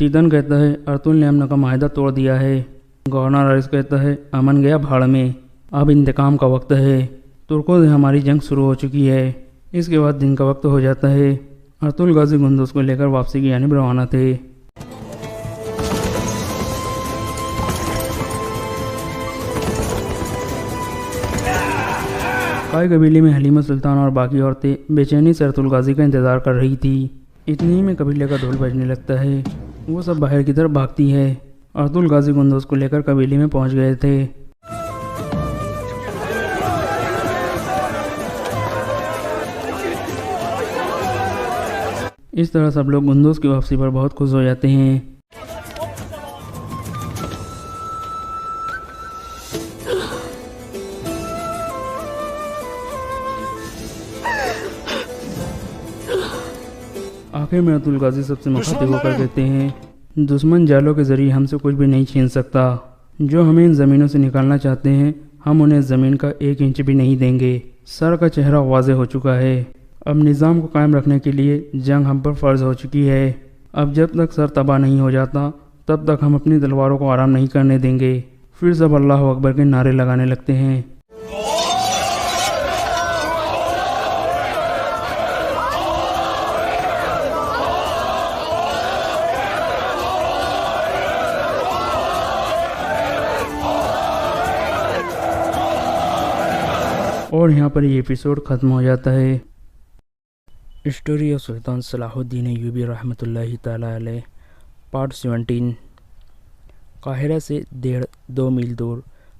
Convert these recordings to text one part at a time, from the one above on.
تیتن کہتا ہے ارطغرل نے امن کا معاہدہ توڑ دیا ہے۔ گورنر حارث کہتا ہے امن گیا بھاڑ میں، اب انتقام کا وقت ہے، ترکوں سے ہماری جنگ شروع ہو چکی ہے۔ اس کے بعد دن کا وقت ہو جاتا ہے۔ ارطغرل غازی قندوز کو لے کر واپسی کی جانب روانہ تھے۔ قائے قبیلے میں حلیمہ سلطان اور باقی عورتیں بے چینی سے ارطغرل غازی کا انتظار کر رہی تھی۔ اتنی میں قبیلے کا ڈھول بجنے لگتا ہے، وہ سب باہر کی طرف بھاگتی ہے۔ ارطغرل غازی قندوز کو لے کر قبیلے میں پہنچ گئے تھے۔ اس طرح سب لوگ قندوز کی واپسی پر بہت خوش ہو جاتے ہیں۔ آخر میں ارطغرل غازی سب سے مخاطب ہو کر کہتے ہیں دشمن جالوں کے ذریعے ہم سے کچھ بھی نہیں چھین سکتا، جو ہمیں ان زمینوں سے نکالنا چاہتے ہیں ہم انہیں زمین کا 1 انچ بھی نہیں دیں گے۔ سر کا چہرہ واضح ہو چکا ہے، اب نظام کو قائم رکھنے کے لیے جنگ ہم پر فرض ہو چکی ہے۔ اب جب تک سر تباہ نہیں ہو جاتا تب تک ہم اپنی تلواروں کو آرام نہیں کرنے دیں گے۔ پھر سب اللہ اکبر کے نعرے لگانے لگتے ہیں۔ اور یہاں پر یہ ایپیسوڈ ختم ہو جاتا ہے۔ اسٹوری آف سلطان صلاح الدین ایوبی رحمۃ اللہ تعالی علیہ، پارٹ 17۔ قاہرہ سے 1.5-2 میل دور،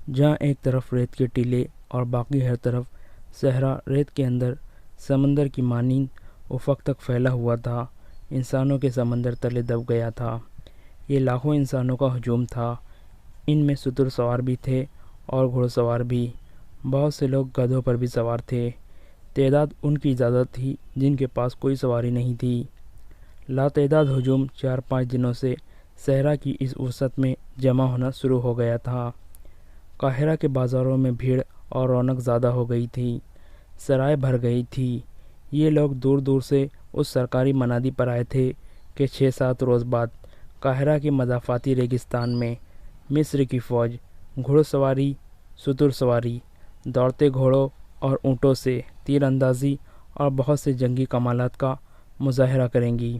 جہاں ایک طرف ریت کے ٹیلے اور باقی ہر طرف صحرا ریت کے اندر سمندر کی مانند افق تک پھیلا ہوا تھا، انسانوں کے سمندر تلے دب گیا تھا۔ یہ لاکھوں انسانوں کا ہجوم تھا، ان میں ستر سوار بھی تھے اور گھوڑ سوار بھی، بہت سے لوگ گدھوں پر بھی سوار تھے۔ تعداد ان کی اجازت تھی جن کے پاس کوئی سواری نہیں تھی۔ لاتعداد ہجوم 4-5 دنوں سے صحرا کی اس وسعت میں جمع ہونا شروع ہو گیا تھا۔ قاہرہ کے بازاروں میں بھیڑ اور رونق زیادہ ہو گئی تھی، سرائے بھر گئی تھی۔ یہ لوگ دور دور سے اس سرکاری منادی پر آئے تھے کہ 6-7 روز بعد قاہرہ کے مضافاتی ریگستان میں مصر کی فوج گھوڑ سواری، ستر سواری، دوڑتے گھوڑوں اور اونٹوں سے تیر اندازی اور بہت سے جنگی کمالات کا مظاہرہ کریں گی۔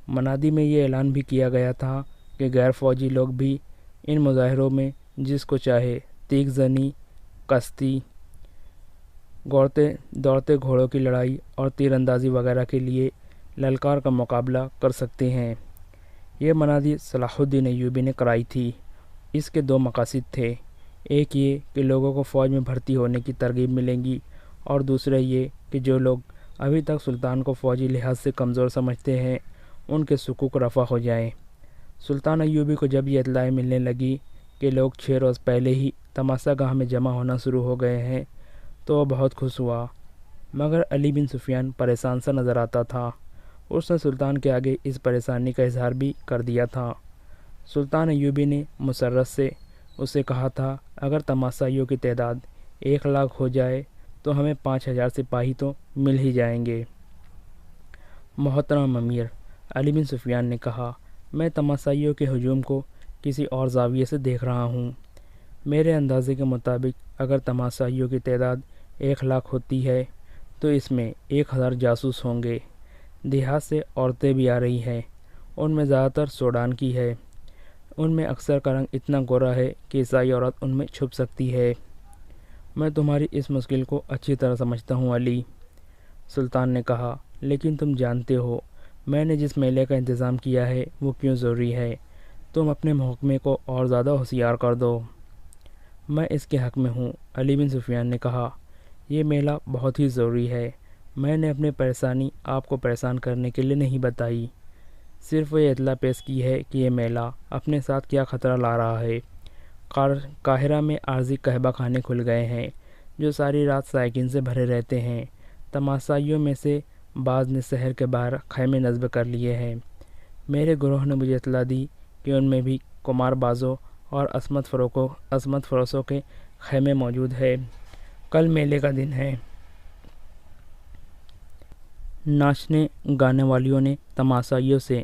منادی میں یہ اعلان بھی کیا گیا تھا کہ غیر فوجی لوگ بھی ان مظاہروں میں جس کو چاہے تیغ زنی، کشتی، دوڑتے گھوڑوں کی لڑائی اور تیر اندازی وغیرہ کے لیے للکار کا مقابلہ کر سکتے ہیں۔ یہ منادی صلاح الدین ایوبی نے کرائی تھی۔ اس کے 2 مقاصد تھے، ایک یہ کہ لوگوں کو فوج میں بھرتی ہونے کی ترغیب ملے گی، اور دوسرا یہ کہ جو لوگ ابھی تک سلطان کو فوجی لحاظ سے کمزور سمجھتے ہیں ان کے شکوک رفع ہو جائیں۔ سلطان ایوبی کو جب یہ اطلاع ملنے لگی کہ لوگ 6 روز پہلے ہی تماشا گاہ میں جمع ہونا شروع ہو گئے ہیں تو وہ بہت خوش ہوا، مگر علی بن سفیان پریشان سا نظر آتا تھا۔ اس نے سلطان کے آگے اس پریشانی کا اظہار بھی کر دیا تھا۔ سلطان ایوبی نے مسرت سے اسے کہا تھا اگر تماشائیوں کی تعداد 1 لاکھ ہو جائے تو ہمیں 5000 سپاہی تو مل ہی جائیں گے۔ محترم امیر، علی بن سفیان نے کہا، میں تماشائیوں کے ہجوم کو کسی اور زاویے سے دیکھ رہا ہوں۔ میرے اندازے کے مطابق اگر تماشائیوں کی تعداد 1 لاکھ ہوتی ہے تو اس میں 1000 جاسوس ہوں گے۔ دیہات سے عورتیں بھی آ رہی ہیں، ان میں زیادہ تر سوڈان کی ہے۔ ان میں اکثر کا رنگ اتنا گورا ہے کہ عیسائی عورت ان میں چھپ سکتی ہے۔ میں تمہاری اس مشکل کو اچھی طرح سمجھتا ہوں علی، سلطان نے کہا، لیکن تم جانتے ہو میں نے جس میلے کا انتظام کیا ہے وہ کیوں ضروری ہے۔ تم اپنے محکمے کو اور زیادہ ہوشیار کر دو۔ میں اس کے حق میں ہوں، علی بن سفیان نے کہا، یہ میلہ بہت ہی ضروری ہے۔ میں نے اپنی پریشانی آپ کو پریشان کرنے کے لیے نہیں بتائی، صرف یہ اطلاع پیش کی ہے کہ یہ میلہ اپنے ساتھ کیا خطرہ لا رہا ہے۔ قاہرہ میں عارضی قہبہ خانے کھل گئے ہیں جو ساری رات سائقین سے بھرے رہتے ہیں۔ تماشائیوں میں سے بعض نے شہر کے باہر خیمے نصب کر لیے ہیں۔ میرے گروہ نے مجھے اطلاع دی کہ ان میں بھی کمار بازوں اور عصمت فروشوں کے خیمے موجود ہیں۔ کل میلے کا دن ہے۔ ناچنے گانے والیوں نے تماشائیوں سے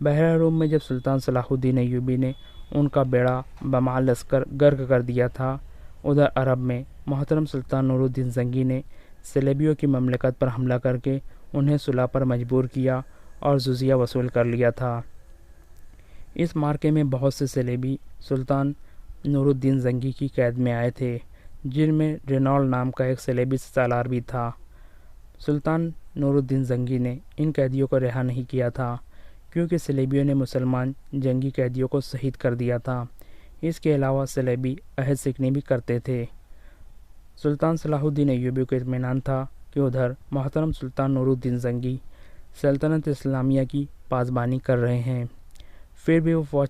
بحیرہ روم میں جب سلطان صلاح الدین ایوبی نے ان کا بیڑا بمال لشکر غرق کر دیا تھا، ادھر عرب میں محترم سلطان نور الدین زنگی نے صلیبیوں کی مملکت پر حملہ کر کے انہیں صلح پر مجبور کیا اور جزیہ وصول کر لیا تھا۔ اس معرکے میں بہت سے صلیبی سلطان نور الدین زنگی کی قید میں آئے تھے، جن میں رینالڈ نام کا ایک صلیبی سالار بھی تھا۔ سلطان نور الدین زنگی نے ان قیدیوں کو رہا نہیں کیا تھا، کیونکہ صلیبیوں نے مسلمان جنگی قیدیوں کو شہید کر دیا تھا۔ اس کے علاوہ صلیبی عہد سکنی بھی کرتے تھے۔ سلطان صلاح الدین ایوبی کو اطمینان تھا کہ ادھر محترم سلطان نور الدین زنگی سلطنت اسلامیہ کی پاسبانی کر رہے ہیں، پھر بھی وہ فوج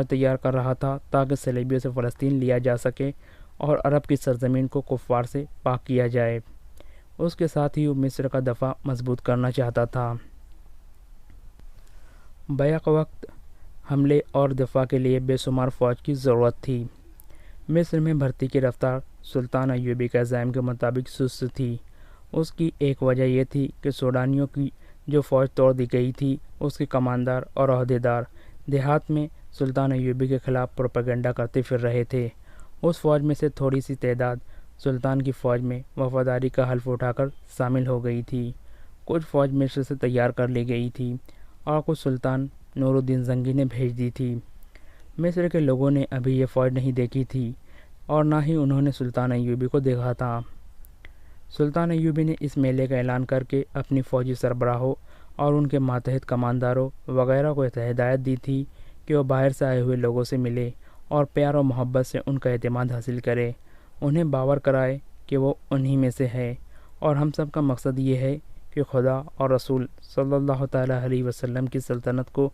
تیار کر رہا تھا تاکہ صلیبیوں سے فلسطین لیا جا سکے اور عرب کی سرزمین کو کفار سے پاک کیا جائے۔ اس کے ساتھ ہی وہ مصر کا دفاع مضبوط کرنا چاہتا تھا۔ بیک وقت حملے اور دفاع کے لیے بے شمار فوج کی ضرورت تھی۔ مصر میں بھرتی کی رفتار سلطان ایوبی کے عزائم کے مطابق سست تھی۔ اس کی ایک وجہ یہ تھی کہ سوڈانیوں کی جو فوج توڑ دی گئی تھی، اس کے کماندار اور عہدیدار دیہات میں سلطان ایوبی کے خلاف پروپیگنڈا کرتے پھر رہے تھے۔ اس فوج میں سے تھوڑی سی تعداد سلطان کی فوج میں وفاداری کا حلف اٹھا کر شامل ہو گئی تھی۔ کچھ فوج مصر سے تیار کر لی گئی تھی اور کچھ سلطان نور الدین زنگی نے بھیج دی تھی۔ مصر کے لوگوں نے ابھی یہ فوج نہیں دیکھی تھی اور نہ ہی انہوں نے سلطان ایوبی کو دیکھا تھا۔ سلطان ایوبی نے اس میلے کا اعلان کر کے اپنی فوجی سربراہوں اور ان کے ماتحت کمانداروں وغیرہ کو ہدایت دی تھی کہ وہ باہر سے آئے ہوئے لوگوں سے ملے اور پیار و محبت سے ان کا اعتماد حاصل کرے، انہیں باور کرائے کہ وہ انہی میں سے ہے، اور ہم سب کا مقصد یہ ہے کہ خدا اور رسول صلی اللہ تعالیٰ علیہ وسلم کی سلطنت کو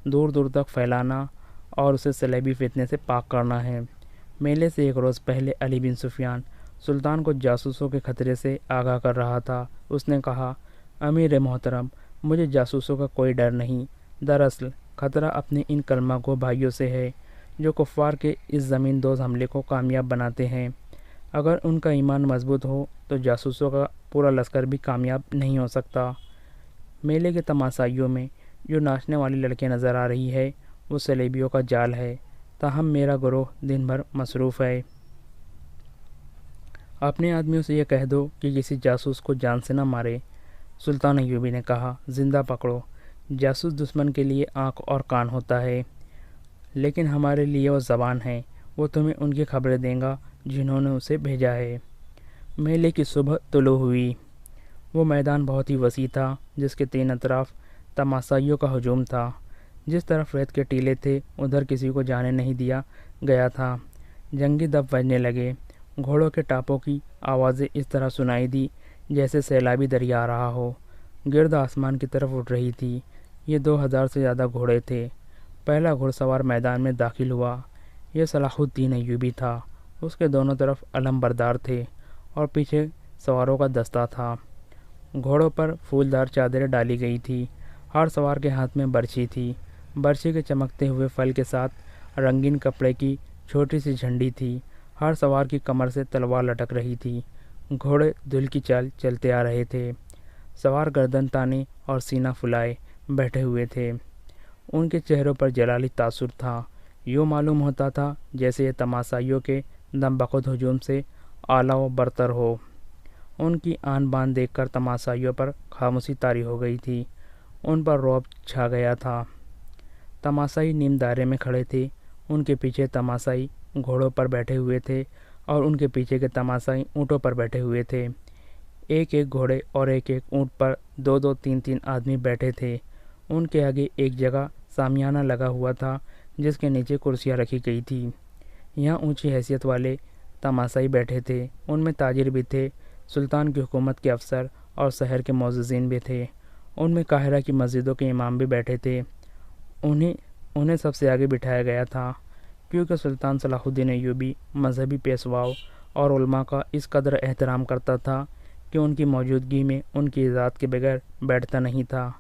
دور دور تک پھیلانا اور اسے صلیبی فتنے سے پاک کرنا ہے۔ میلے سے ایک روز پہلے علی بن سفیان سلطان کو جاسوسوں کے خطرے سے آگاہ کر رہا تھا۔ اس نے کہا، امیر محترم، مجھے جاسوسوں کا کوئی ڈر نہیں، دراصل خطرہ اپنے ان کلمہ گو بھائیوں سے ہے جو کفار کے اس زمین دوز حملے کو کامیاب بناتے ہیں۔ اگر ان کا ایمان مضبوط ہو تو جاسوسوں کا پورا لشکر بھی کامیاب نہیں ہو سکتا۔ میلے کے تماشائیوں میں جو ناچنے والی لڑکیاں نظر آ رہی ہے وہ صلیبیوں کا جال ہے، تاہم میرا گروہ دن بھر مصروف ہے۔ اپنے آدمیوں سے یہ کہہ دو کہ کسی جاسوس کو جان سے نہ مارے۔ سلطان ایوبی نے کہا، زندہ پکڑو۔ جاسوس دشمن کے لیے آنکھ اور کان ہوتا ہے، لیکن ہمارے لیے وہ زبان ہے، وہ تمہیں ان کی خبریں دے گا جنہوں نے اسے بھیجا ہے۔ میلے کی صبح طلوع ہوئی۔ وہ میدان بہت ہی وسیع تھا جس کے تین اطراف تماشائیوں کا ہجوم تھا۔ جس طرف ریت کے ٹیلے تھے ادھر کسی کو جانے نہیں دیا گیا تھا۔ جنگی دب بجنے لگے، گھوڑوں کے ٹاپوں کی آوازیں اس طرح سنائی دی جیسے سیلابی دریا آ رہا ہو، گرد آسمان کی طرف اٹھ رہی تھی۔ یہ 2000 سے زیادہ گھوڑے تھے۔ پہلا گھڑ سوار میدان میں داخل ہوا، یہ صلاح الدین ایوبی تھا۔ اس کے دونوں طرف علم بردار تھے اور پیچھے سواروں کا دستہ تھا۔ گھوڑوں پر پھولدار چادریں ڈالی گئی تھی، ہر سوار کے ہاتھ میں برچھی تھی۔ برچھی کے چمکتے ہوئے پھل کے ساتھ رنگین کپڑے کی چھوٹی سی جھنڈی تھی، ہر سوار کی کمر سے تلوار لٹک رہی تھی۔ گھوڑے دھل کی چال چلتے آ رہے تھے، سوار گردن تانے اور سینہ پھلائے بیٹھے ہوئے تھے۔ ان کے چہروں پر جلالی تاثر تھا، یوں معلوم ہوتا تھا جیسے یہ تماشائیوں کے دم بخود ہجوم سے اعلیٰ و برتر ہو۔ ان کی آن بان دیکھ کر تماشائیوں پر خاموشی طاری ہو گئی تھی، ان پر رعب چھا گیا تھا۔ تماشائی نیم دائرے میں کھڑے تھے، ان کے پیچھے تماشائی گھوڑوں پر بیٹھے ہوئے تھے اور ان کے پیچھے کے تماشائی اونٹوں پر بیٹھے ہوئے تھے۔ ایک ایک گھوڑے اور ایک ایک اونٹ پر دو دو تین تین آدمی بیٹھے تھے۔ ان کے آگے ایک جگہ شامیانہ لگا ہوا تھا جس کے نیچے کرسیاں رکھی گئی تھیں۔ یہاں اونچی حیثیت والے تماشائی بیٹھے تھے، ان میں تاجر بھی تھے، سلطان کی حکومت کے افسر اور شہر کے معززین بھی تھے، ان میں قاہرہ کی مسجدوں کے امام بھی بیٹھے تھے۔ انہیں سب سے آگے بٹھایا گیا تھا کیونکہ سلطان صلاح الدین ایوبی مذہبی پیشواؤں اور علماء کا اس قدر احترام کرتا تھا کہ ان کی موجودگی میں ان کی اجازت کے بغیر بیٹھتا نہیں تھا۔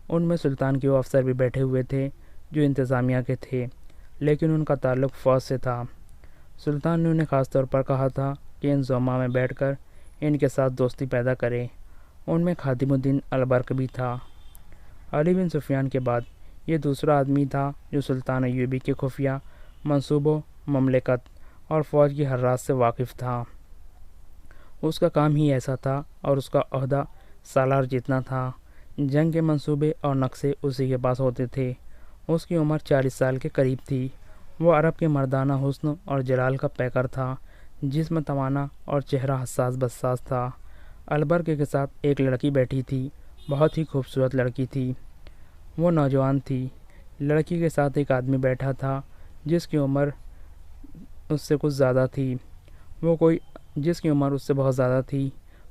ان میں سلطان کے وہ افسر بھی بیٹھے ہوئے تھے جو انتظامیہ کے تھے، لیکن ان کا تعلق فوج سے تھا۔ سلطان نے انہیں خاص طور پر کہا تھا کہ ان زعماء میں بیٹھ کر ان کے ساتھ دوستی پیدا کرے۔ ان میں خادم الدین البرق بھی تھا۔ علی بن سفیان کے بعد یہ دوسرا آدمی تھا جو سلطان ایوبی کے خفیہ منصوبوں، مملکت اور فوج کی ہر راز سے واقف تھا۔ اس کا کام ہی ایسا تھا اور اس کا عہدہ سالار جتنا تھا۔ جنگ کے منصوبے اور نقشے اسی کے پاس ہوتے تھے۔ اس کی عمر 40 سال کے قریب تھی۔ وہ عرب کے مردانہ حسن اور جلال کا پیکر تھا، جسم توانا اور چہرہ حساس بساس تھا۔ البرق کے ساتھ ایک لڑکی بیٹھی تھی، بہت ہی خوبصورت لڑکی تھی۔ وہ نوجوان تھی۔ لڑکی کے ساتھ ایک آدمی بیٹھا تھا جس کی عمر اس سے کچھ زیادہ تھی۔ جس کی عمر اس سے بہت زیادہ تھی۔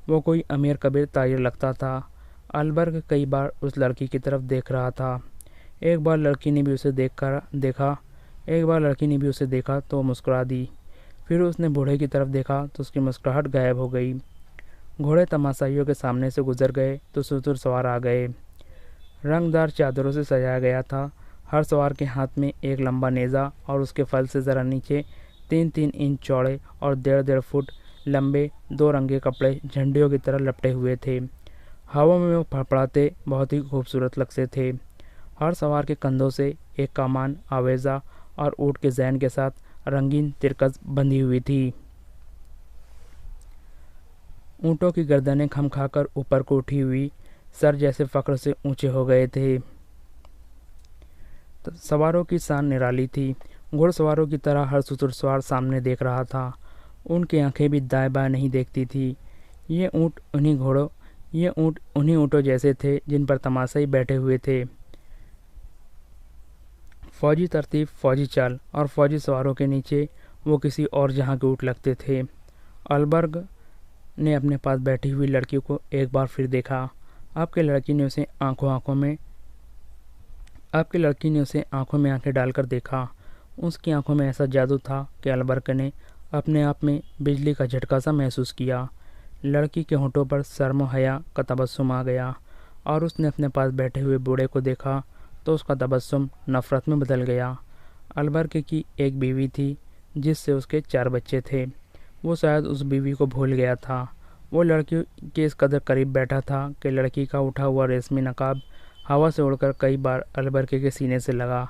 وہ کوئی امیر کبیر تاجر لگتا تھا۔ البرق کئی بار اس لڑکی کی طرف دیکھ رہا تھا۔ ایک بار لڑکی نے بھی اسے دیکھا تو مسکرا دی۔ پھر اس نے بوڑھے کی طرف دیکھا تو اس کی مسکراہٹ غائب ہو گئی۔ گھوڑے تماشائیوں کے سامنے سے گزر گئے تو ستر سوار آ گئے۔ رنگ دار چادروں سے سجایا گیا تھا۔ ہر سوار کے ہاتھ میں ایک لمبا نیزہ اور اس کے پھل سے ذرا نیچے 3-3 انچ چوڑے اور 1.5 فٹ لمبے 2 رنگے کپڑے جھنڈیوں کی طرح لپٹے ہوئے تھے۔ ہوا میں وہ پھڑپڑاتے بہت ہی خوبصورت لگتے تھے۔ ہر سوار کے کندھوں سے ایک کمان، آویزہ اور اونٹ کے ذہن کے ساتھ رنگین ترکز بندھی ہوئی تھی۔ اونٹوں کی گردنیں کھم کھا کر اوپر کو اٹھی ہوئی سر جیسے فخر سے اونچے ہو گئے تھے۔ سواروں کی شان نرالی تھی۔ گھوڑ سواروں کی طرح ہر ستر سوار سامنے دیکھ رہا تھا۔ ان کی آنکھیں بھی دائیں بائیں نہیں دیکھتی تھی۔ یہ اونٹ انہی اونٹوں جیسے تھے جن پر تماشائی بیٹھے ہوئے تھے۔ فوجی ترتیب، فوجی چال اور فوجی سواروں کے نیچے وہ کسی اور جہاں کے اونٹ لگتے تھے۔ البرق نے اپنے پاس بیٹھی ہوئی لڑکی کو ایک بار پھر دیکھا۔ آپ کی لڑکی نے اسے آنکھوں میں آنکھیں ڈال کر دیکھا۔ اس کی آنکھوں میں ایسا جادو تھا کہ البرق نے اپنے آپ میں بجلی کا جھٹکا سا محسوس کیا۔ لڑکی کے ہونٹوں پر شرم و حیا کا تبسم آ گیا اور اس نے اپنے پاس بیٹھے ہوئے بوڑھے کو دیکھا تو اس کا تبسم نفرت میں بدل گیا۔ البرق کی ایک بیوی تھی جس سے اس کے 4 بچے تھے۔ وہ شاید اس بیوی کو بھول گیا تھا۔ وہ لڑکی کے اس قدر قریب بیٹھا تھا کہ لڑکی کا اٹھا ہوا ریشمی نقاب ہوا سے اڑ کر کئی بار البرق کے سینے سے لگا۔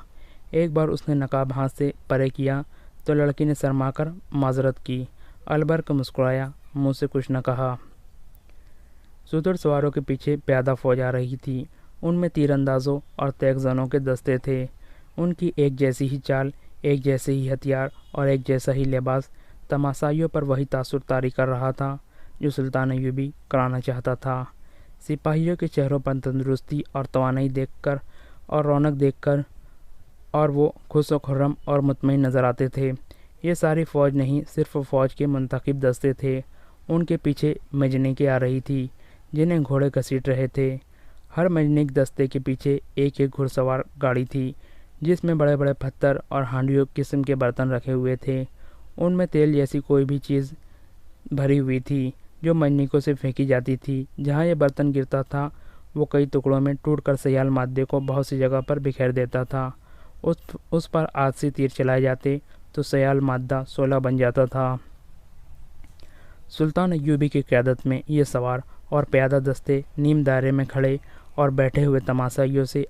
ایک بار اس نے نقاب ہاتھ سے پرے کیا تو لڑکی نے شرما کر معذرت کی۔ البرق مسکرایا، منہ سے کچھ نہ کہا۔ ستر سواروں کے پیچھے پیادہ فوج آ رہی تھی۔ ان میں تیر اندازوں اور تیغ زنوں کے دستے تھے۔ ان کی ایک جیسی ہی چال، ایک جیسے ہی ہتھیار اور ایک جیسا ہی لباس تماشائیوں پر وہی تاثر طاری کر رہا تھا جو سلطان ایوبی کرانا چاہتا تھا۔ سپاہیوں کے چہروں پر تندرستی اور توانائی دیکھ کر اور رونق دیکھ کر اور وہ خوش و خرم اور مطمئن نظر آتے تھے۔ یہ ساری فوج نہیں، صرف فوج کے منتخب دستے تھے۔ ان کے پیچھے مجنیکیں آ رہی تھی جنہیں گھوڑے گھسیٹ رہے تھے۔ ہر مجنیک دستے کے پیچھے ایک گھڑ سوار گاڑی تھی جس میں بڑے بڑے پتھر اور ہانڈیوں قسم کے برتن رکھے ہوئے تھے۔ ان میں تیل جیسی کوئی بھی چیز بھری ہوئی تھی جو مجنیکوں سے پھینکی جاتی تھی۔ جہاں یہ برتن گرتا تھا وہ کئی ٹکڑوں میں ٹوٹ کر سیال مادے کو بہت سی جگہ پر بکھیر دیتا تھا۔ اس پر آج تیر چلائے جاتے تو سیال مادہ شعلہ بن جاتا تھا۔ سلطان ایوبی کی قیادت میں یہ سوار اور پیادہ دستے نیم دائرے میں کھڑے اور بیٹھے ہوئے تماشائیوں سے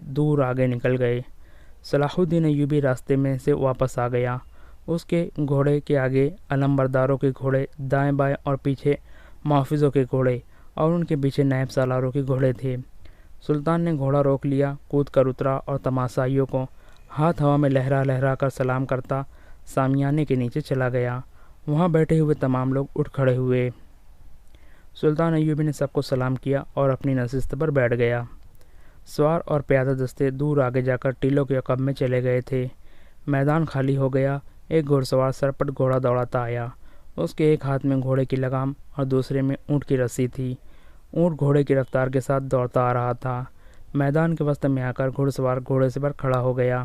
دور آگے نکل گئے۔ صلاح الدین ایوبی راستے میں سے واپس آ گیا۔ اس کے گھوڑے کے آگے علم برداروں کے گھوڑے، دائیں بائیں اور پیچھے محافظوں کے گھوڑے اور ان کے پیچھے نائب سالاروں کے گھوڑے تھے۔ سلطان نے گھوڑا روک لیا، کود کر اترا اور تماشائیوں کو ہاتھ ہوا میں لہرا لہرا کر سلام کرتا سامیانے کے نیچے چلا گیا۔ وہاں بیٹھے ہوئے تمام لوگ اٹھ کھڑے ہوئے۔ سلطان ایوبی نے سب کو سلام کیا اور اپنی نشست پر بیٹھ گیا۔ سوار اور پیادہ دستے دور آگے جا کر ٹیلوں کے عقب میں چلے گئے تھے۔ میدان خالی ہو گیا۔ ایک گھوڑ سوار سرپٹ گھوڑا دوڑاتا آیا۔ اس کے ایک ہاتھ میں گھوڑے کی لگام اور دوسرے میں اونٹ کی رسی تھی۔ اونٹ گھوڑے کی رفتار کے ساتھ دوڑتا آ رہا تھا۔ میدان کے وسط میں آ کر گھوڑ سوار گھوڑے سے پر کھڑا ہو گیا۔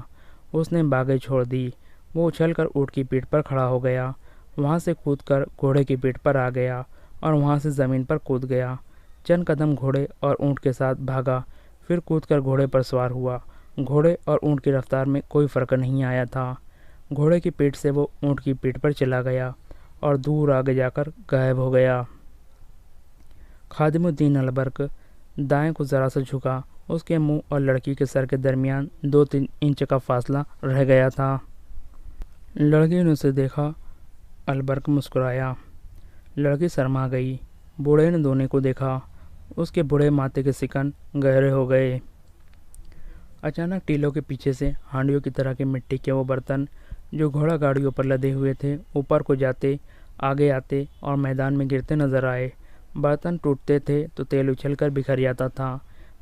اس نے باگیں چھوڑ دی۔ وہ اچھل کر اونٹ کی پیٹھ پر کھڑا ہو گیا۔ وہاں سے کود کر گھوڑے کی پیٹھ پر آ گیا اور وہاں سے زمین پر کود گیا۔ چند قدم گھوڑے اور اونٹ کے ساتھ بھاگا، پھر کود کر گھوڑے پر سوار ہوا۔ گھوڑے اور اونٹ کی رفتار میں کوئی فرق نہیں آیا تھا۔ گھوڑے کی پیٹھ سے وہ اونٹ کی پیٹھ پر چلا گیا اور دور آگے جا کر غائب ہو گیا۔ خادم الدین البرق دائیں کو ذرا سا جھکا اس کے منہ اور لڑکی کے سر کے درمیان 2-3 انچ کا فاصلہ رہ گیا تھا۔ لڑکی نے اسے دیکھا۔ البرق مسکرایا۔ لڑکی شرما گئی۔ بوڑھے نے دونوں کو دیکھا۔ اس کے بوڑھے ماتھے کے سکن گہرے ہو گئے۔ اچانک ٹیلوں کے پیچھے سے ہانڈیوں کی طرح کے مٹی کے وہ برتن جو گھوڑا گاڑیوں پر لدے ہوئے تھے اوپر کو جاتے، آگے آتے اور میدان میں گرتے نظر آئے۔ برتن ٹوٹتے تھے تو تیل اچھل کر بکھر جاتا تھا۔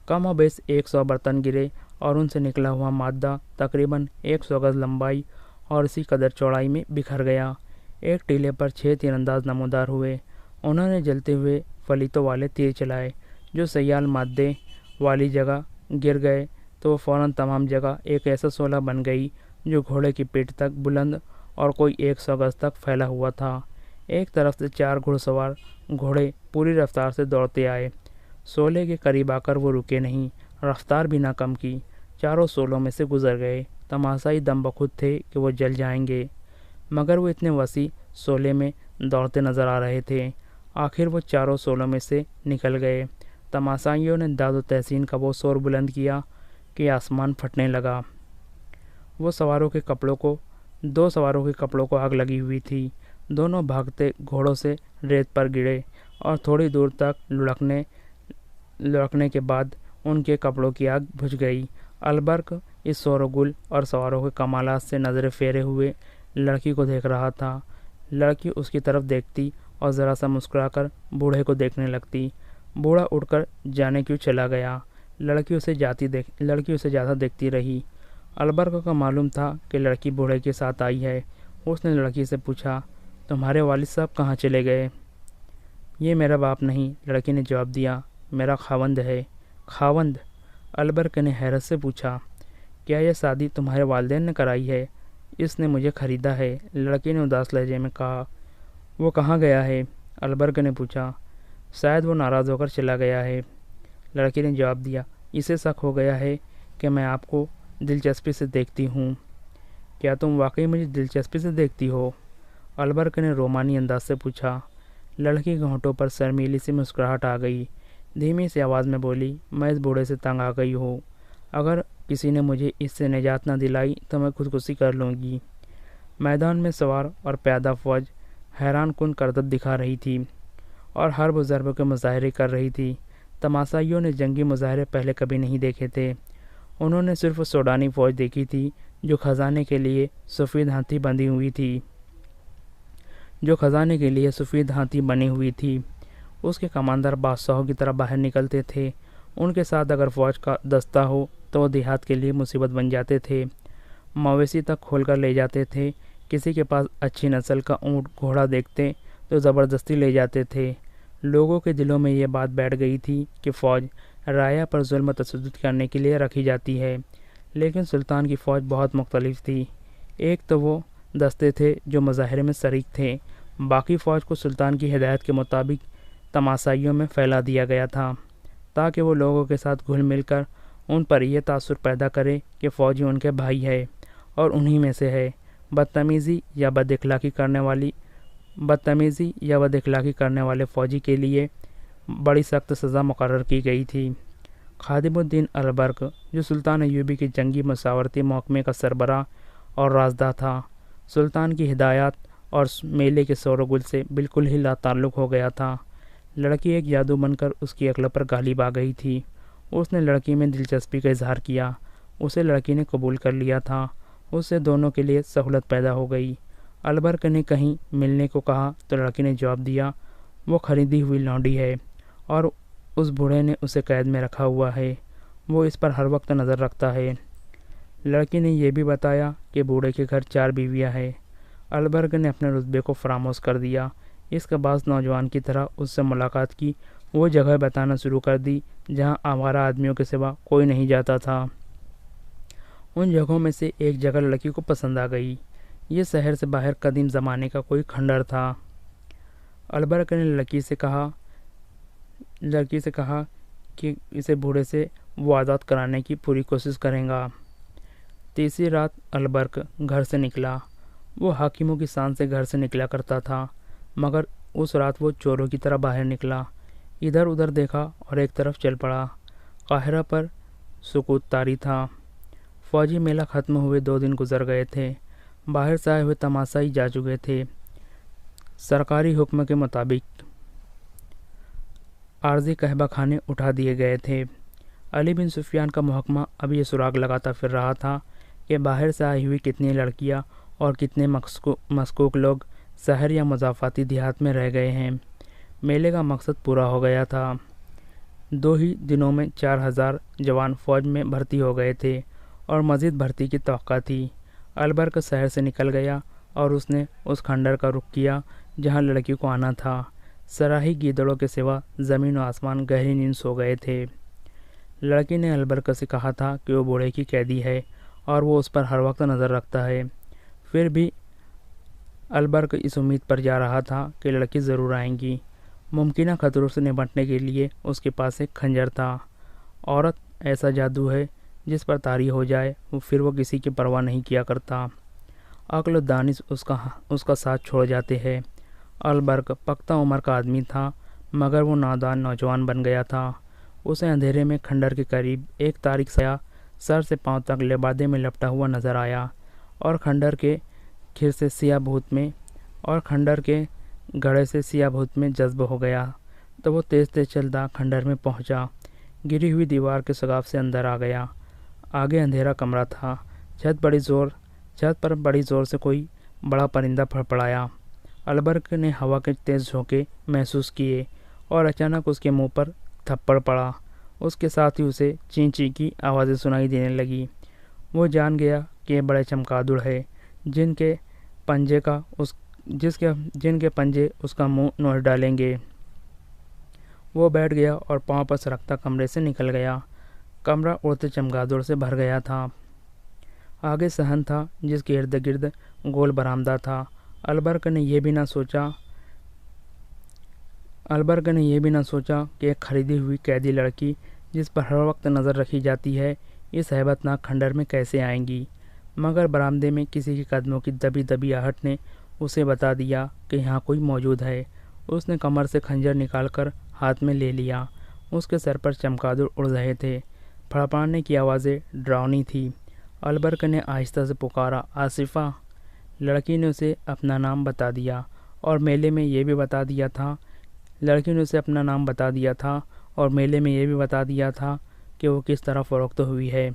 کم و بیش 100 برتن گرے اور ان سے نکلا ہوا مادہ تقریباً 100 گز لمبائی اور اسی قدر چوڑائی میں بکھر گیا۔ ایک ٹیلے پر 6 تیر انداز نمودار ہوئے۔ انہوں نے جلتے ہوئے فلیتوں والے تیر چلائے جو سیال مادے والی جگہ گر گئے تو وہ فوراً تمام جگہ ایک ایسا شعلہ بن گئی جو گھوڑے کی پیٹھ تک بلند اور کوئی 100 گز تک پھیلا ہوا تھا۔ ایک طرف سے 4 گھڑ سوار گھوڑے پوری رفتار سے دوڑتے آئے۔ شعلے کے قریب آ کر وہ رکے نہیں، رفتار بھی نہ کم کی، چاروں شعلوں میں سے گزر گئے۔ تماشائی دم بخود تھے کہ وہ جل جائیں گے، مگر وہ اتنے وسیع شعلے میں دوڑتے نظر آ رہے تھے۔ آخر وہ چاروں شعلوں میں سے نکل گئے۔ تماشائیوں نے داد و تحسین کا وہ شور بلند کیا کہ آسمان پھٹنے لگا۔ دو سواروں کے کپڑوں کو آگ لگی ہوئی تھی۔ دونوں بھاگتے گھوڑوں سے ریت پر گرے اور تھوڑی دور تک لڑکنے کے بعد ان کے کپڑوں کی آگ بجھ گئی۔ البرق اس شور و گل اور سواروں کے کمالات سے نظریں پھیرے ہوئے لڑکی کو دیکھ رہا تھا۔ لڑکی اس کی طرف دیکھتی اور ذرا سا مسکرا کر بوڑھے کو دیکھنے لگتی۔ بوڑھا اٹھ کر جانے کیوں چلا گیا۔ لڑکی اسے جاتا دیکھتی رہی۔ البرق کو معلوم تھا کہ لڑکی بوڑھے کے ساتھ آئی ہے۔ اس نے لڑکی سے پوچھا، تمہارے والد صاحب کہاں چلے گئے؟ یہ میرا باپ نہیں، لڑکی نے جواب دیا، میرا خاوند ہے۔ خاوند؟ البرق نے حیرت سے پوچھا، کیا یہ شادی تمہارے والدین نے کرائی ہے؟ اس نے مجھے خریدا ہے، لڑکی نے اداس لہجے میں کہا۔ وہ کہاں گیا ہے؟ البرق نے پوچھا۔ شاید وہ ناراض ہو کر چلا گیا ہے، لڑکی نے جواب دیا۔ اسے شک ہو گیا ہے کہ میں آپ کو دلچسپی سے دیکھتی ہوں۔ کیا تم واقعی مجھے دلچسپی سے دیکھتی ہو؟ البرق نے رومانی انداز سے پوچھا۔ لڑکی کے ہونٹوں پر شرمیلی سی مسکراہٹ آ گئی۔ دھیمی سی آواز میں بولی، میں اس بوڑھے سے تنگ آ گئی ہوں۔ اگر کسی نے مجھے اس سے نجات نہ دلائی تو میں خودکشی کر لوں گی۔ میدان میں سوار اور پیادہ فوج حیران کن کردت دکھا رہی تھی اور حرب و ضرب کے مظاہرے کر رہی تھی۔ تماشائیوں نے جنگی مظاہرے پہلے کبھی نہیں دیکھے تھے۔ انہوں نے صرف سوڈانی فوج دیکھی تھی جو خزانے کے لیے سفید ہاتھی بنی ہوئی تھی۔ اس کے کماندار بادشاہوں کی طرح باہر نکلتے تھے۔ ان کے ساتھ اگر فوج کا دستہ ہو تو وہ دیہات کے لیے مصیبت بن جاتے تھے۔ مویشی تک کھول کر لے جاتے تھے۔ کسی کے پاس اچھی نسل کا اونٹ گھوڑا دیکھتے تو زبردستی لے جاتے تھے۔ لوگوں کے دلوں میں یہ بات بیٹھ گئی تھی کہ فوج رعایا پر ظلم و تشدد کرنے کے لیے رکھی جاتی ہے، لیکن سلطان کی فوج بہت مختلف تھی۔ ایک تو وہ دستے تھے جو مظاہرے میں شریک تھے، باقی فوج کو سلطان کی ہدایت کے مطابق تماشائیوں میں پھیلا دیا گیا تھا تاکہ وہ لوگوں کے ساتھ گھل مل کر ان پر یہ تاثر پیدا کرے کہ فوجی ان کے بھائی ہے اور انہی میں سے ہے۔ بدتمیزی یا بد اخلاقی کرنے والے فوجی کے لیے بڑی سخت سزا مقرر کی گئی تھی۔ خادم الدین البرق جو سلطان ایوبی کے جنگی مشاورتی محکمے کا سربراہ اور رازدار تھا، سلطان کی ہدایات اور میلے کے شور و گل سے بالکل ہی لا تعلق ہو گیا تھا۔ لڑکی ایک جادو بن کر اس کی عقل پر غالب آ گئی تھی۔ اس نے لڑکی میں دلچسپی کا اظہار کیا۔ اسے لڑکی نے قبول کر لیا تھا۔ اس سے دونوں کے لیے سہولت پیدا ہو گئی۔ البرق نے کہیں ملنے کو کہا تو لڑکی نے جواب دیا، وہ خریدی ہوئی لونڈی ہے اور اس بوڑھے نے اسے قید میں رکھا ہوا ہے، وہ اس پر ہر وقت نظر رکھتا ہے۔ لڑکی نے یہ بھی بتایا کہ بوڑھے کے گھر 4 بیویاں ہیں۔ البرق نے اپنے رتبے کو فراموش کر دیا۔ اس کے بعد نوجوان کی طرح اس سے ملاقات کی وہ جگہ بتانا شروع کر دی جہاں آوارہ آدمیوں کے سوا کوئی نہیں جاتا تھا۔ ان جگہوں میں سے ایک جگہ لڑکی کو پسند آ گئی۔ یہ شہر سے باہر قدیم زمانے کا کوئی کھنڈر تھا۔ البرق نے لڑکی سے کہا کہ اسے بوڑھے سے وہ آزاد کرانے کی پوری کوشش کرے گا۔ تیسری رات البرق گھر سے نکلا۔ وہ حاکموں کی شان سے گھر سے نکلا کرتا تھا، مگر اس رات وہ چوروں کی طرح باہر نکلا۔ ادھر ادھر دیکھا اور ایک طرف چل پڑا۔ قاہرہ پر سکوت طاری تھا۔ فوجی میلہ ختم ہوئے 2 دن گزر گئے تھے۔ باہر سے آئے ہوئے تماشائی جا چکے تھے۔ سرکاری حکم کے مطابق عارضی قہبہ خانے اٹھا دیے گئے تھے۔ علی بن سفیان کا محکمہ اب یہ سراغ لگاتا پھر رہا تھا کہ باہر سے آئی ہوئی کتنی لڑکیاں اور کتنے مسکوک لوگ شہر یا مضافاتی دیہات میں رہ گئے ہیں۔ میلے کا مقصد پورا ہو گیا تھا۔ 2 ہی دنوں میں 4000 جوان فوج میں بھرتی ہو گئے تھے اور مزید بھرتی کی توقع تھی۔ البرق شہر سے نکل گیا اور اس نے اس کھنڈر کا رخ کیا جہاں لڑکی کو آنا تھا۔ سراہی گیدڑوں کے سوا زمین و آسمان گہری نیند سو گئے تھے۔ لڑکی نے البرق سے کہا تھا کہ وہ بوڑھے کی قیدی ہے اور وہ اس پر ہر وقت نظر رکھتا ہے۔ پھر بھی البرق اس امید پر جا رہا تھا کہ لڑکی ضرور آئیں گی۔ ممکنہ خطروں سے نمٹنے کے لیے اس کے پاس ایک خنجر تھا۔ عورت ایسا جادو ہے جس پر طاری ہو جائے پھر وہ کسی کی پرواہ نہیں کیا کرتا۔ عقل و دانش اس کا ساتھ چھوڑ جاتے ہیں۔ البرق پختہ عمر کا آدمی تھا مگر وہ نادان نوجوان بن گیا تھا۔ اسے اندھیرے میں کھنڈر کے قریب ایک تاریک سایہ سر سے پاؤں تک لبادے میں لپٹا ہوا نظر آیا اور کھنڈر کے کھر سے سیاہ بھوت میں جذب ہو گیا تو وہ تیز تیز چلتا کھنڈر میں پہنچا، گری ہوئی دیوار کے سگاف سے اندر آ گیا۔ آگے اندھیرا کمرہ تھا۔ چھت پر بڑی زور سے کوئی بڑا پرندہ پھڑپڑایا۔ البرق نے ہوا کے تیز جھونکے محسوس کیے اور اچانک اس کے منہ پر تھپڑ پڑا۔ اس کے ساتھ ہی اسے چین چین کی آوازیں سنائی دینے لگی۔ وہ جان گیا کہ یہ بڑے چمگادڑ ہے جن کے پنجے اس کا منہ نوچ ڈالیں گے۔ وہ بیٹھ گیا اور پاؤں پر سرکتا کمرے سے نکل گیا۔ کمرہ اڑتے چمگادڑ سے بھر گیا تھا۔ آگے صحن تھا جس کے ارد گرد گول برآمدہ تھا۔ البرق نے یہ بھی نہ سوچا کہ ایک خریدی ہوئی قیدی لڑکی جس پر ہر وقت نظر رکھی جاتی ہے اس ہیبت ناک کھنڈر میں کیسے آئیں گی، مگر برآمدے میں کسی کے قدموں کی دبی دبی آہٹ نے اسے بتا دیا کہ یہاں کوئی موجود ہے۔ اس نے کمر سے خنجر نکال کر ہاتھ میں لے لیا۔ اس کے سر پر چمگادڑ اڑ رہے تھے۔ پھڑپڑانے کی آوازیں ڈراؤنی تھی۔ البرق نے آہستہ سے پکارا، آصفہ! لڑکی نے اسے اپنا نام بتا دیا اور میلے میں یہ بھی بتا دیا تھا کہ وہ کس طرح فروخت ہوئی ہے۔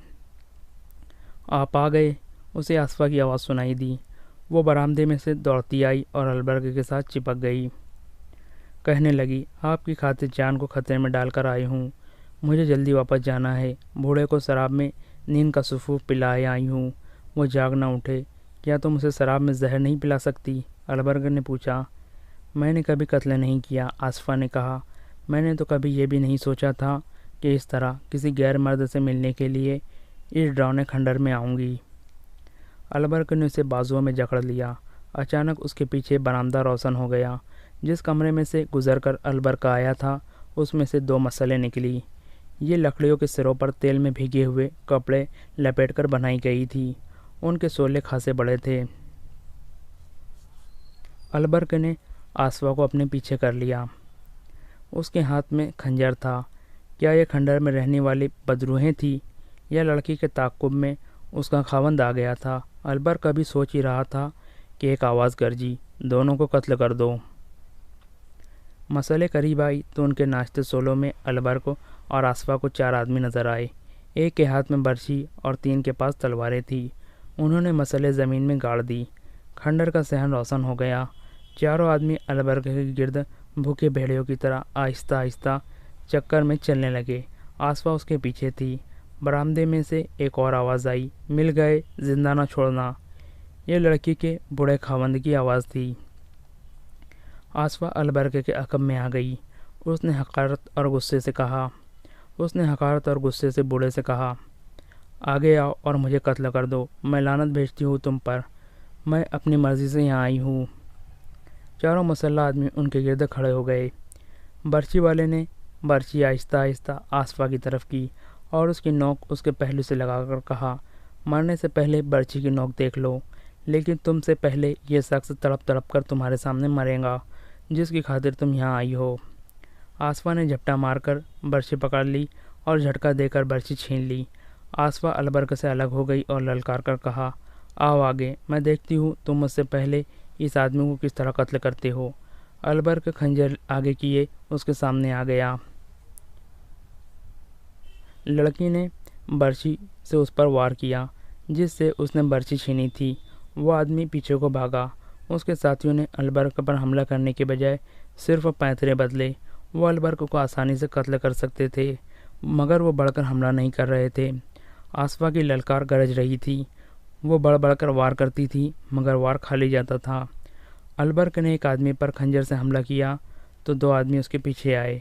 آپ آ گئے، اسے آصفہ کی آواز سنائی دی۔ وہ برآمدے میں سے دوڑتی آئی اور البرق کے ساتھ چپک گئی۔ کہنے لگی، آپ کی خاطر جان کو خطرے میں ڈال کر آئی ہوں۔ مجھے جلدی واپس جانا ہے۔ بوڑھے کو شراب میں نیند کا سفوف پلائے آئی ہوں۔ وہ جاگ نہ اٹھے۔ کیا تم اسے شراب میں زہر نہیں پلا سکتی؟ البرق نے پوچھا۔ میں نے کبھی قتل نہیں کیا، آصفہ نے کہا۔ میں نے تو کبھی یہ بھی نہیں سوچا تھا کہ اس طرح کسی غیر مرد سے ملنے کے لیے اس ڈراؤنے کھنڈر میں آؤں گی۔ البرق نے اسے بازوؤں میں جکڑ لیا۔ اچانک اس کے پیچھے برآمدہ روشن ہو گیا۔ جس کمرے میں سے گزر کر البرق آیا تھا اس میں سے 2 مسلیں نکلی۔ یہ لکڑیوں کے سروں پر تیل میں بھیگے ہوئے کپڑے لپیٹ کر بنائی گئی تھی۔ ان کے شعلے خاصے بڑے تھے۔ البرق نے آصفہ کو اپنے پیچھے کر لیا۔ اس کے ہاتھ میں خنجر تھا۔ کیا یہ کھنڈر میں رہنے والی بدروحیں تھی یا لڑکی کے تعاقب میں اس کا خاوند آ گیا تھا؟ البرق ابھی سوچ ہی رہا تھا کہ ایک آواز گرجی، دونوں کو قتل کر دو۔ مسئلے قریب آئی تو ان کے ناشتے شعلوں میں البرق اور آصفہ کو 4 آدمی نظر آئے۔ ایک کے ہاتھ میں برچھی اور 3 کے پاس تلواریں تھیں۔ انہوں نے مسئلے زمین میں گاڑ دی۔ کھنڈر کا صحن روشن ہو گیا۔ چاروں آدمی البرق کے گرد بھوکے بھیڑیوں کی طرح آہستہ آہستہ چکر میں چلنے لگے۔ آصفہ اس کے پیچھے تھی۔ برآمدے میں سے ایک اور آواز آئی، مل گئے، زندہ نہ چھوڑنا۔ یہ لڑکی کے بوڑھے خاوند کی آواز تھی۔ آصفہ البرق کے عقب میں آ گئی۔ اس نے حقارت اور غصے سے بوڑھے سے کہا، آگے آؤ اور مجھے قتل کر دو۔ میں لعنت بھیجتی ہوں تم پر۔ میں اپنی مرضی سے یہاں آئی ہوں۔ چاروں مسلح آدمی ان کے گرد کھڑے ہو گئے۔ برچھی والے نے برچھی آہستہ آہستہ آصفہ کی طرف کی اور اس کی نوک اس کے پہلو سے لگا کر کہا، مرنے سے پہلے برچھی کی نوک دیکھ لو، لیکن تم سے پہلے یہ شخص تڑپ تڑپ کر تمہارے سامنے مرے گا جس کی خاطر تم یہاں آئی ہو۔ آصفہ نے جھپٹا مار کر برچھی پکڑ لی اور جھٹکا دے کر برچی چھین لی۔ آصفہ البرق سے الگ ہو گئی اور للکار کر کہا، آؤ آگے، میں دیکھتی ہوں تم مجھ سے پہلے اس آدمی کو کس طرح قتل کرتے ہو۔ البرق خنجر آگے کیے اس کے سامنے آ گیا۔ لڑکی نے برچی سے اس پر وار کیا جس سے اس نے برچی چھینی تھی۔ وہ آدمی پیچھے کو بھاگا۔ اس کے ساتھیوں نے البرق پر حملہ کرنے کے بجائے صرف پینترے بدلے۔ وہ البرق کو آسانی سے قتل کر سکتے تھے مگر وہ بڑھ کر حملہ نہیں کر رہے تھے۔ آصفہ کی للکار گرج رہی تھی۔ وہ بڑھ بڑھ کر وار کرتی تھی مگر وار کھا لی جاتا تھا۔ البرق نے ایک آدمی پر خنجر سے حملہ کیا تو دو آدمی اس کے پیچھے آئے۔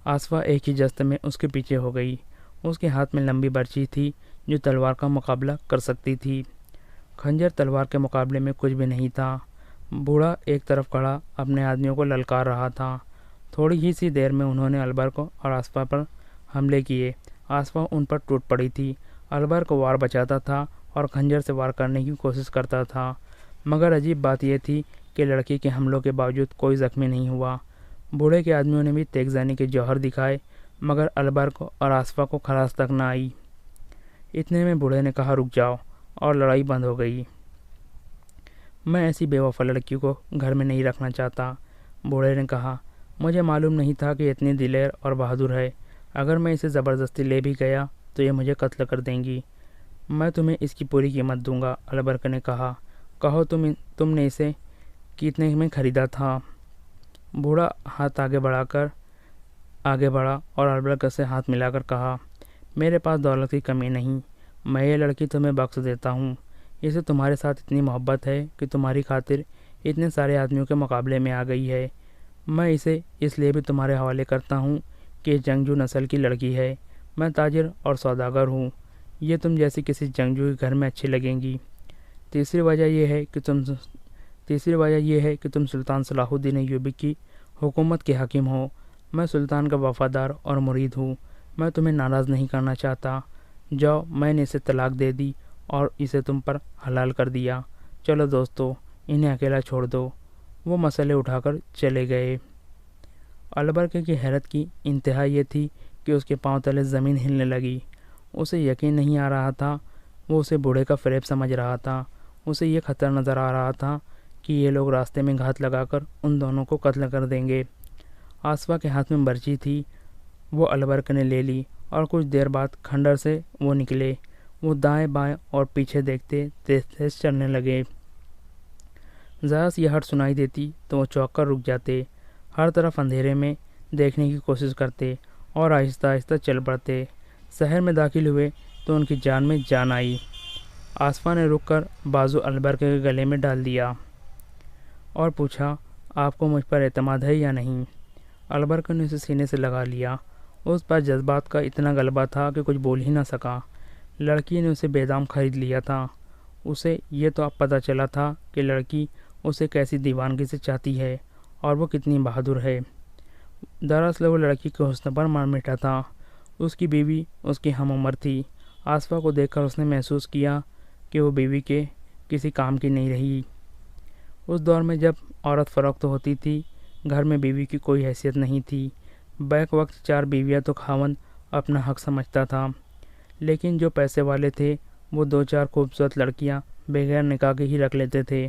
آصفہ ایک ہی جست میں اس کے پیچھے ہو گئی۔ اس کے ہاتھ میں لمبی برچی تھی جو تلوار کا مقابلہ کر سکتی تھی۔ خنجر تلوار کے مقابلے میں کچھ بھی نہیں تھا۔ بوڑھا ایک طرف کھڑا اپنے آدمیوں کو للکار رہا تھا۔ تھوڑی ہی سی دیر میں انہوں نے البرق اور آصفہ پر حملے کیے۔ آصفہ ان پر ٹوٹ پڑی تھی۔ البرق وار بچاتا تھا اور خنجر سے وار کرنے کی کوشش کرتا تھا مگر عجیب بات یہ تھی کہ لڑکی کے حملوں کے باوجود کوئی زخمی نہیں ہوا۔ بوڑھے کے آدمیوں نے بھی تیز زنی کے جوہر دکھائے مگر البرق اور آصفہ کو خلاص تک نہ آئی۔ اتنے میں بوڑھے نے کہا، رک جاؤ، اور لڑائی بند ہو گئی۔ میں ایسی بے وفا لڑکی کو گھر میں نہیں رکھنا چاہتا۔ بوڑھے نے کہا، مجھے معلوم نہیں تھا کہ اتنی دلیر اور بہادر ہے۔ اگر میں اسے زبردستی لے بھی گیا تو یہ مجھے قتل کر دیں گی۔ میں تمہیں اس کی پوری قیمت دوں گا۔ البرق نے کہا، کہو تم نے اسے کتنے میں خریدا تھا؟ بوڑھا ہاتھ آگے بڑھا اور البرق سے ہاتھ ملا کر کہا، میرے پاس دولت کی کمی نہیں، میں یہ لڑکی تمہیں بخش دیتا ہوں۔ اسے تمہارے ساتھ اتنی محبت ہے کہ تمہاری خاطر اتنے سارے آدمیوں کے مقابلے میں آ گئی ہے۔ میں اسے اس لیے بھی تمہارے حوالے کرتا ہوں کہ جنگجو نسل کی لڑکی ہے۔ میں تاجر اور سوداگر ہوں۔ یہ تم جیسی کسی جنگجو کے گھر میں اچھی لگیں گی۔ تیسری وجہ یہ ہے کہ تم سلطان صلاح الدین ایوبی کی حکومت کے حاکم ہو۔ میں سلطان کا وفادار اور مرید ہوں۔ میں تمہیں ناراض نہیں کرنا چاہتا۔ جاؤ، میں نے اسے طلاق دے دی اور اسے تم پر حلال کر دیا۔ چلو دوستو، انہیں اکیلا چھوڑ دو۔ وہ مسئلے اٹھا کر چلے گئے۔ البرق کی حیرت کی انتہا یہ تھی کہ اس کے پاؤں تلے زمین ہلنے لگی۔ اسے یقین نہیں آ رہا تھا۔ وہ اسے بوڑھے کا فریب سمجھ رہا تھا۔ اسے یہ خطرہ نظر آ رہا تھا کہ یہ لوگ راستے میں گھات لگا کر ان دونوں کو قتل کر دیں گے۔ آصفہ کے ہاتھ میں برچی تھی، وہ البرق نے لے لی اور کچھ دیر بعد کھنڈر سے وہ نکلے۔ وہ دائیں بائیں اور پیچھے دیکھتے تیز تیز چلنے لگے۔ ذرا سی ہٹ سنائی دیتی تو وہ چونک کر رک جاتے، ہر طرف اندھیرے میں دیکھنے کی کوشش کرتے اور آہستہ آہستہ چل پڑتے۔ شہر میں داخل ہوئے تو ان کی جان میں جان آئی۔ آصفہ نے رک کر بازو البرق کے گلے میں ڈال دیا اور پوچھا، آپ کو مجھ پر اعتماد ہے یا نہیں؟ البرق نے اسے سینے سے لگا لیا۔ اس پر جذبات کا اتنا غلبہ تھا کہ کچھ بول ہی نہ سکا۔ لڑکی نے اسے بے دام خرید لیا تھا۔ اسے یہ تو اب پتہ چلا تھا کہ لڑکی اسے کیسی دیوانگی سے چاہتی ہے اور وہ کتنی بہادر ہے۔ دراصل وہ لڑکی کے حسن پر مر مٹا تھا۔ اس کی بیوی اس کی ہم عمر تھی۔ آصفہ کو دیکھ کر اس نے محسوس کیا کہ وہ بیوی کے کسی کام کی نہیں رہی۔ اس دور میں جب عورت فروخت ہوتی تھی، گھر میں بیوی کی کوئی حیثیت نہیں تھی۔ بیک وقت 4 بیویاں تو خاوند اپنا حق سمجھتا تھا، لیکن جو پیسے والے تھے وہ 2-4 خوبصورت لڑکیاں بغیر نکاح کے ہی رکھ لیتے تھے۔